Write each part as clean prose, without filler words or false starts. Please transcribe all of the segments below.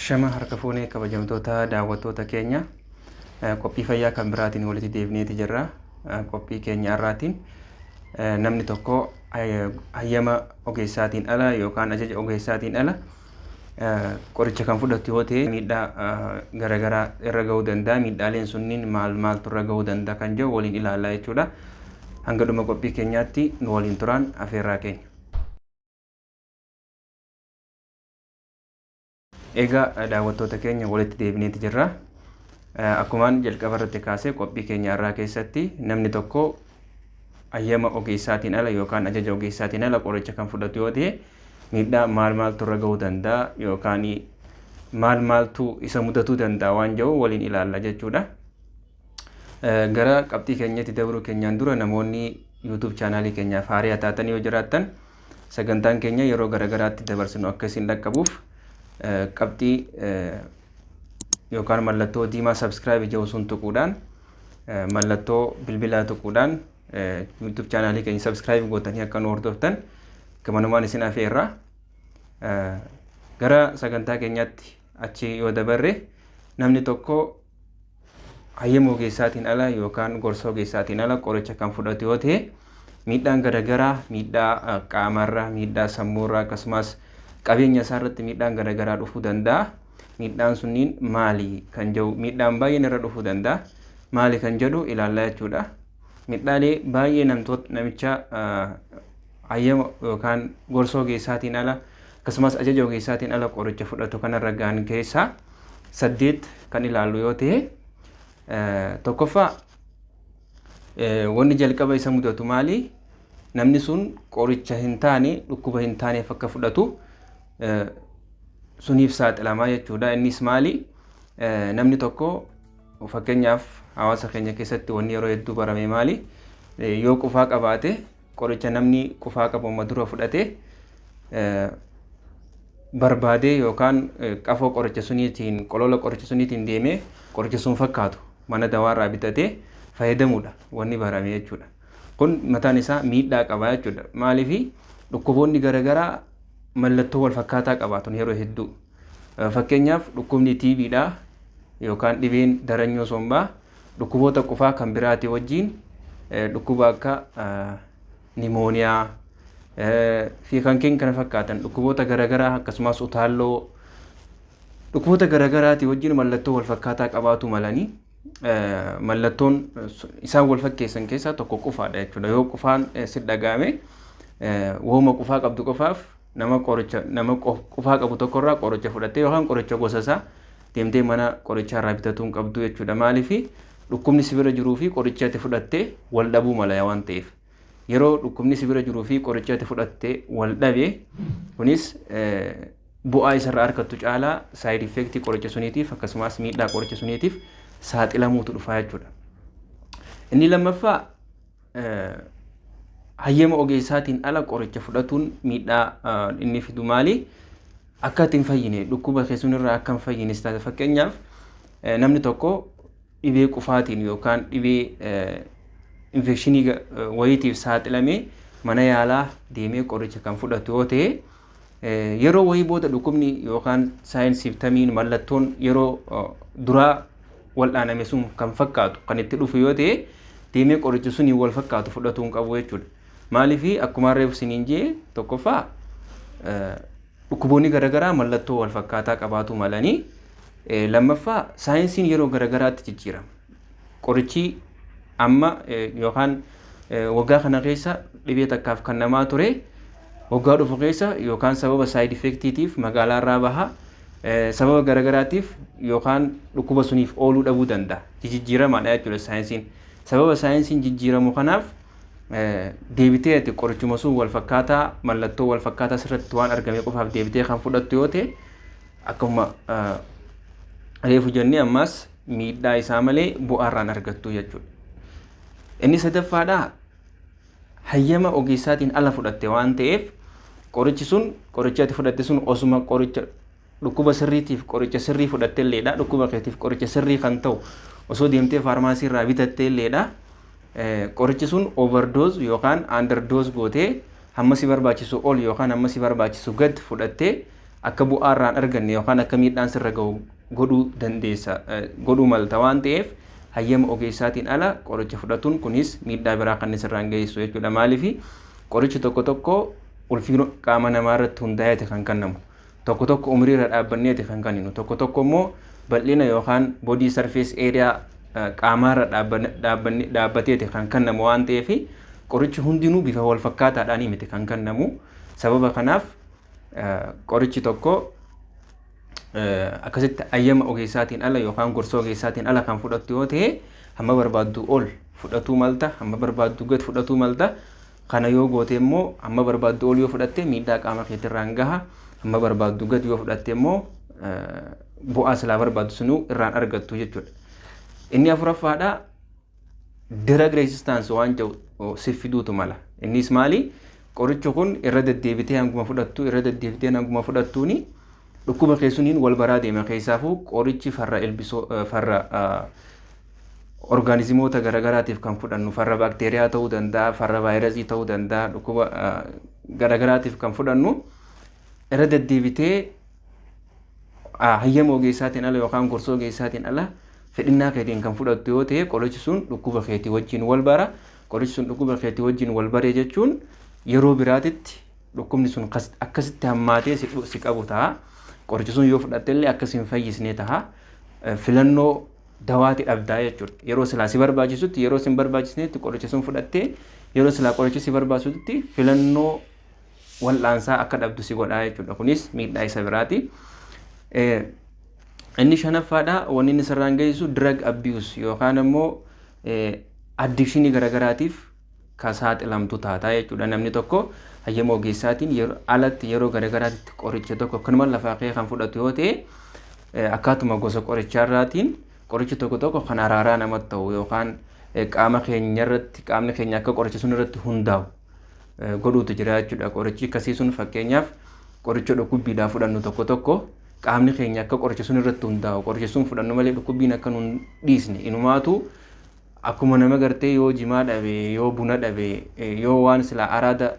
Shama harka fuunee kabajamtoota daawwattoota keenya qophii fayyaa kan biraatiin walitti deebineeti jirra. Qophii keenya irraatiin namni tokko hayyama ogeessaatiin ala yookaan ajaja ogeessaatiin ala qoricha kan fudhatu yoo ta'e miidhaa garaagaraa irra gahuu danda'a. Miidhaaleen sunniin maaltu irra gahuu danda'a kan jedhu waliin ilaallaa jechuudha. Hanga dhuma qophii keenyaatti nu waliin turaan afeerraa keenya. Egaa daawwattoota keenya walitti deebineeti jirra. Akkumaan jalqaba irratti kaasee qophii keenya irraa keessatti namni tokko hayyama ogeessaatiin ala yookaan ajaja ogeessaatiin ala qoricha kan fudhatu yoo ta'e miidhaa maaltu irra gahuu danda'a yookaan maaltu isa mudatuu danda'a waan jedhu waliin ilaalla jechuudha. Gara qabxii keenyatti dabruu keenyaan dura namoonni YouTube chaanaalii keenyaaf haaraa taatanii yoo jiraattan sagantaan keenya yeroo garaagaraatti dabarsinu akka isin dhaqqabuuf qabxii yookaan mallattoo diimaa subscribe jedhu sun tuquudhaan mallattoo bilbilaa tuquudhaan YouTube chaanaalii keenya subscribe gootanii akka nu hordoftan gamanumaan isin afeerra. Gara sagantaa keenyaatti achi yoo dabarre namni tokko hayyama ogeessaatiin ala yookaan gorsa ogeessaatiin ala qoricha kan fudhatu yoo ta'e miidhaan garaagaraa miidhaa qaamarraa miidhaa sammuurraa akkasumas qabeenya isaa irratti miidhaan garaagaraa dhufuu danda'a. Miidhaan sunniin maali kan jedhu miidhaan baay'een irra dhufuu danda'a. Maali kan jedhu ilaallaa jechuudha. Miidhaalee baay'ee namicha hayyama yookaan gorsa ogeessaatiin ala akkasumas ajaja ogeessaatiin ala qoricha fudhatu kanarra gahan keessaa 8 kan ilaallu yoo ta'e tokkoffaa wanni jalqaba isa mudatu maali? Namni sun qoricha hin taane dhukkuba hin taaneef akka fudhatu suniif saaxilamaa jechuudha. Innis maali? Namni tokko fakkeenyaaf hawaasa keenya keessatti wanni yeroo hedduu barame maali? Yoo qufaa qabaate qoricha namni qufaa qabu dura fudhate barbaadee yookaan qafoo qoricha suniitiin qolola qoricha suniitiin deemee qoricha sun fakkaatu mana dawaarraa bitatee fayyadamuudha wanni barame jechuudha. Kun mataan isaa miidhaa qaba jechuudha. Maaliif dhukkuboonni garaagaraa mallattoo wal fakkaataa qabaatan yeroo hedduu fakkeenyaaf dhukkubni TBdha yookaan dhibeen daranyoo sombaa dhukkuboota qufaa kan biraati wajjin dhukkuba akka nimooniyaa fi kan kana fakkaatan dhukkuboota garaagaraa akkasumas utaalloo dhukkuboota garaagaraati wajjin mallattoo wal fakkaataa qabaatu malanii mallattoon isaan wal fakkeessan keessaa tokko qufaadha jechuudha. Yoo qufaan si dhagahame wooma qufaa qabdu qofaaf nama qufaa qabu tokkorraa qoricha fudhattee yookaan qoricha gosa isaa deemtee mana qorichaa irraa bitachuu hin qabdu jechuudha. Maaliif dhukkubni si bira jiruu fi qoricha ati fudhattee wal dhabuu mala waan ta'eef yeroo dhukkubni si bira jiruu fi qoricha ati fudhattee wal dhabe kunis bu'aa isarraa argattu caalaa side effect qoricha suniitiif akkasumas miidhaa qoricha suniitiif saaxilamuutu dhufa jechuudha. Inni lammaffaa hayyama ogeessaatiin ala qoricha fudhatuun miidhaa inni fidu maali? Akka ittiin fayyine dhukkuba keessan irraa akka hin fayyines taate fakkeenyaaf namni tokko dhibee qufaatiin yookaan dhibee infekshinii wayiitiif saaxilamee mana yaalaa deemee qoricha kan fudhatu yoo ta'e yeroo wayii booda dhukkubni yookaan saayinsiif tamiin mallattoon yeroo duraa wal'aaname sun kan fakkaatu kan itti dhufu yoo ta'e deemee qoricha sunii wal fakkaatu fudhatuu hin qabu jechuudha. Maaliif akkuma reefu siniin jee tokkoffaa dhukkuboonni garaagaraa mallattoo wal fakkaataa qabaatu malanii lammaffaa saayinsiin yeroo garaagaraatti jijjiirama. Qorichi amma yookaan waggaa kana keessa dhibee takkaaf kan namaa ture waggaa dhufu keessa yookaan sababa side effectiitiif magaalaa irraa baha sababa garaagaraatiif yookaan dhukkuba suniif ooluu dhabuu danda'a. Jijjiiramaadha jechuudha saayinsiin. Sababa saayinsiin jijjiiramu kanaaf deebitee ati qorichuma sun wal fakkaataa mallattoo wal fakkaataa sirratti waan argame qofaaf deebitee kan fudhattu yoo ta'e akkuma reefu jennee ammas miidhaa isaa malee bu'aarraan argattu jechuudha. Inni sadaffaadha hayyama ogeessaatiin ala fudhatte waan ta'eef qorichi sun qoricha ati fudhatte sun osuma qoricha dhukkuba sirriitiif qoricha sirrii fudhatte illeedha. Dhukkuba keetiif qoricha sirrii kan ta'u osoo deemtee faarmaasii irraa bitatte illeedha. Qorichi sun overdose yookaan underdose gootee hamma si barbaachisu ol yookaan hamma si barbaachisu gad fudhattee akka bu'aarraan arganne yookaan akka miidhaan sirra ga'u godhuu dandeessa godhuu malta waan ta'eef hayyama ogeessaatiin ala qoricha fudhatuun kunis miidhaa biraa kan sirraan geessu jechuudha. Maaliif qorichi tokko tokko ulfina qaama namaa irratti hundaa'eeti kan kennamu, tokko tokko umrii irra dhaabbanneeti kan kenninu, tokko tokko immoo bal'ina yookaan body surface area qaamaa irra dhaabbateeti kan kennamu waan ta'eef qorichi hundinuu bifa wal fakkaataadhaan miti kan kennamu. Sababa kanaaf qorichi tokko akkasitti hayyama ogeessaatiin ala yookaan gorsa ogeessaatiin ala kan fudhattu yoo ta'e hamma barbaaddu ol fudhatuu malta, hamma barbaaddu gad fudhatuu malta. Kana yoo goote immoo hamma barbaaddu ol yoo fudhatte miidhaa qaama keetirraan gaha, hamma barbaaddu gad yoo fudhatte immoo bu'aa silaa barbaaddu sunuu irraan argattu jechuudha. Inni afuraffaadha drug resistance waan jedhu siffiduutu mala. Innis maali? Qorichi kun irra deddeebitee hanguma fudhattu irra deddeebitee hanguma fudhattuuni dhukkuba keessuniin wal baraa deema. Keessaafuu qorichi farra ilbisoo farra orgaanizimoota garagaraatiif kan fudhannu farra baakteeriyaa ta'uu danda'a, farra vaayirasii ta'uu danda'a, dhukkuba garagaraatiif kan fudhannu irra deddeebitee hayyama ogeessaatiin ala yookaan gorsa ogeessaatiin ala fedhinnaa keetiin kan fudhattu yoo ta'e qorichi sun dhukkuba keetii wajjin wal bara. Qorichi sun dhukkuba keetii wajjin wal baree jechuun yeroo biraatitti dhukkubni sun akkasitti hammaatee si qabu ta'a. Qorichi sun yoo fudhattellee akkasiin fayyisnee ta'a. Filannoo dawaati dhabdaa jechuudha. Yeroo silaa si barbaachisutti yeroo sin barbaachisneetti qoricha sun fudhattee yeroo silaa qorichi si barbaachisutti filannoo wal'aansaa akka dhabdu si godhaa jechuudha. Kunis miidhaa isa biraati. Inni shanaffaadha wanni inni sirraan geessisu drug abuse yookaan immoo addictionii garagaraatiif kan saaxilamtu taata jechuudha. Namni tokko hayyama ogeessaatiin alatti yeroo garagaraatitti qoricha tokko kanuma lafaa kee kan fudhatu yoo ta'e akkaatuma gosa qorichaarraatiin qorichi tokko tokko kan araaraa namatti ta'u yookaan qaama keenya irratti qaamni keenya akka qoricha sun irratti hundaa'u godhuutu jira jechuudha. Qorichi akkasii sun fakkeenyaaf qoricha dhukkubbiidhaa fudhannu tokko tokko qaamni keenya akka qoricha sun irratti hundaa'u qoricha sun fudhannu malee dhukkubbiin akka nun dhiisne inumaatu akkuma nama gartee yoo jimaa dhabe yoo buna dhabe yoo waan silaa araada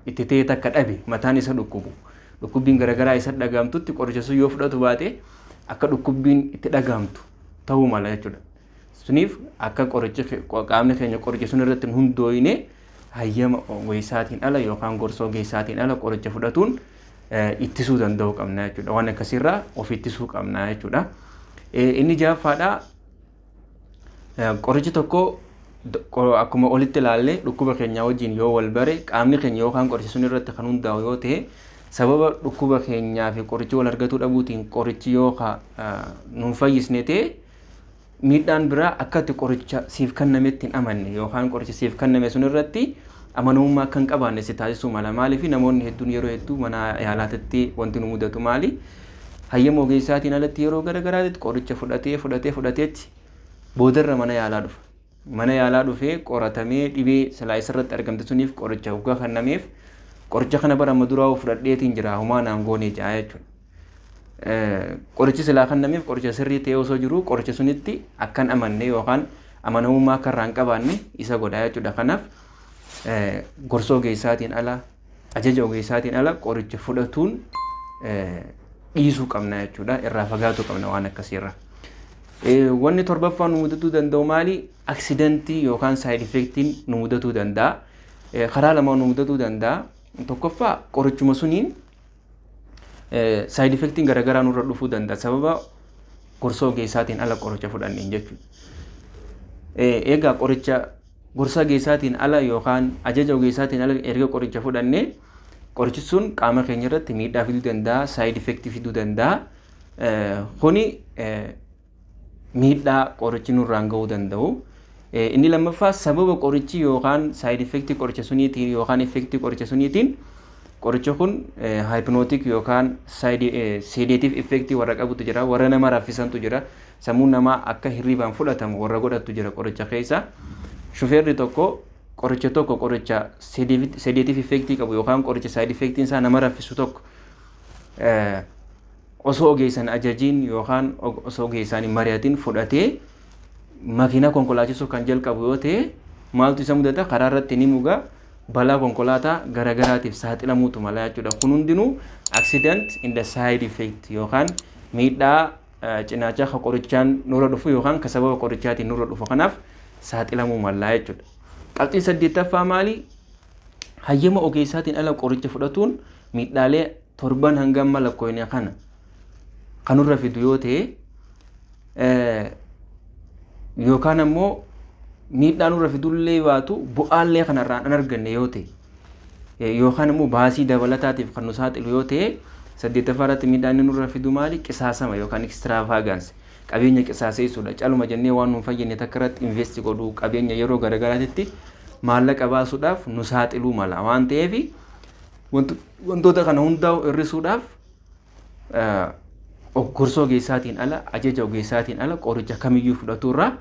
itti ta'e takka dhabe mataan isa dhukkubbiin garagaraa isa dhagaamtutti qoricha sun yoo fudhatu baate akka dhukkubbiin itti dhagaamtu ta'uu mala jechuudha. Suniif akka qoricha qaamni keenya qoricha sun irratti hundooyne hayyama ogeessaatiin ala yookaan gorsa ogeessaatiin ala qoricha fudhatuun ittisuu danda'u qabna jechuudha. Waan akkasirraa of ittisuu qabna jechuudha. Inni jaffaadha qorichi tokko akkuma olitti ilaalle dhukkuba keenya wajjin yoo wal bare qaamni keenya yookaan qoricha sun irratti kan hundaa'u yoo ta'e sababa dhukkuba keenyaa fi qorichi wal argatuu dhabuutiin qorichi yoo nuun fayyisne ta'e miidhaan biraa akkatti qoricha siif kennametti hin amanne yookaan qoricha siif kenname sun irratti amanamummaa akka hin qabaanne si taasisuu mala. Maaliif namoonni hedduun yeroo hedduu mana yaalaatti wanti nu mudatu maali? Hayyama ogeessaatiin alatti yeroo garagaraatti qoricha fudhateetti boodarra mana yaalaa dhufa. Mana yaalaa dhufee qoratamee dhibee silaa isarratti argamte suniif qoricha hoggaa kennameef qoricha kana bara amma duraa fudhadheetiin jira homaa naan goonee jaa jechuudha. Qorichi silaa kennameef qoricha sirrii ta'ee osoo jiru qoricha sunitti akkan amanne yookaan amanamummaa akka irraa hin qabaanne isa godhaa jechuudha. Kanaaf gorsa ogeessaatiin ala ajaja ogeessaatiin ala qoricha fudhatuun dhiisuu qabna jechuudha. Irraa fagaatu qabna waan akkasiirra. Wanni torbaffaan nu mudatuu danda'u maali? Aksidentii yookaan side effectiin nu mudatuu danda'a. Karaa lama nu mudatuu danda'a. Tokkoffaa qorichuma suniin side effectiin garagaraa nurra dhufuu danda'a sababa gorsa ogeessaatiin ala qoricha fudhanneen jechuudha. Egaa qoricha gorsa ogeessaatiin ala yookaan ajaja ogeessaatiin ala erga qoricha fudhannee qorichi sun qaama keenya irratti miidhaa fiduu danda'a, side effect fiduu danda'a. Kuni miidhaa qorichi nurraan ga'uu danda'u. Inni lammaffaa sababa qorichi yookaan side effect qoricha suniitiin yookaan effect qoricha suniitiin qoricha kun hypnotic yookaan sedative effect warra qabutu jira, warra nama raffisantu jira, sammuu namaa akka hirribaan fudhatamu warra godhatu jira qoricha keessa. Shufeerri tokko qoricha sedative effect qabu yookaan qoricha side effect isaa nama raffisu tokko osoo ogeessan ajajiin yookaan osoo ogeessaan mari'atiin fudhatee makiinaa konkolaachisuu kan jalqabu yoo ta'e maaltu isa mudata? Karaa irratti ni muga balaa konkolaataa garagaraatiif saaxilamuutu mala jechuudha. Kun hundinuu accident in the side effect yookaan miidhaa cinaacha qorichaan nurra dhufu yookaan ka sababa qorichaatiin nurra dhufu kanaaf saaxilamuu mala jechuudha. Qabxiin 8ffaa maali? Hayyama ogeessaatiin ala qoricha fudhatuun miidhaalee 7 hanga lakkoofne kana kanurra fidu yoo ta'e yookaan ammoo miidhaan nurra fidullee baatu bu'aallee kanarraan an arganne yoo ta'e yookaan ammoo baasii dabalataatiif kan nu saaxilu yoo ta'e 8ffaa irratti miidhaan nurra fidu maali? Qisaasama yookaan extravagance qabeenya qisaaseessuudha. Caluma jennee waan nu fayyadne takka irratti invest godhuu qabeenya yeroo garagaraatti maallaqa baasuudhaaf nu saaxiluu mala waan ta'eef wantoota kana hundaa hir'isuudhaaf gorsoo ogeessaatiin ala ajaja ogeessaatiin ala qoricha kamiyyuu fudhaturraa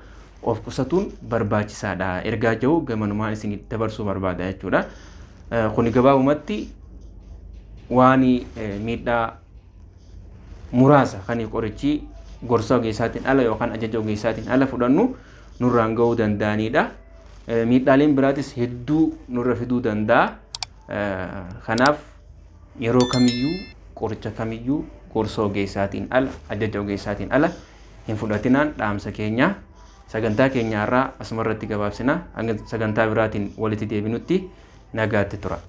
of qusatuun barbaachisaadha. Ergaa jiru gamanumaan isin dabarsuu barbaada jechuudha. Kuni gabaabumatti waan miidhaa muraasa kan qorichi gorsoo ogeessaatiin ala yookaan ajaja ogeessaatiin ala fudhannu nurraan ga'uu danda'anidha. Miidhaaleen biraatis hedduu nurra fiduu danda'a. Kanaaf yeroo kamiyyuu qoricha kamiyyuu gorsoo ogeessaatiin ala ajaja ogeessaatiin ala hin fudhatinaan dhaamsa keenya. Sagantaa keenyaarraa asumarratti gabaabsina. Hanga sagantaa biraatiin walitti deebinutti nagaatti tura.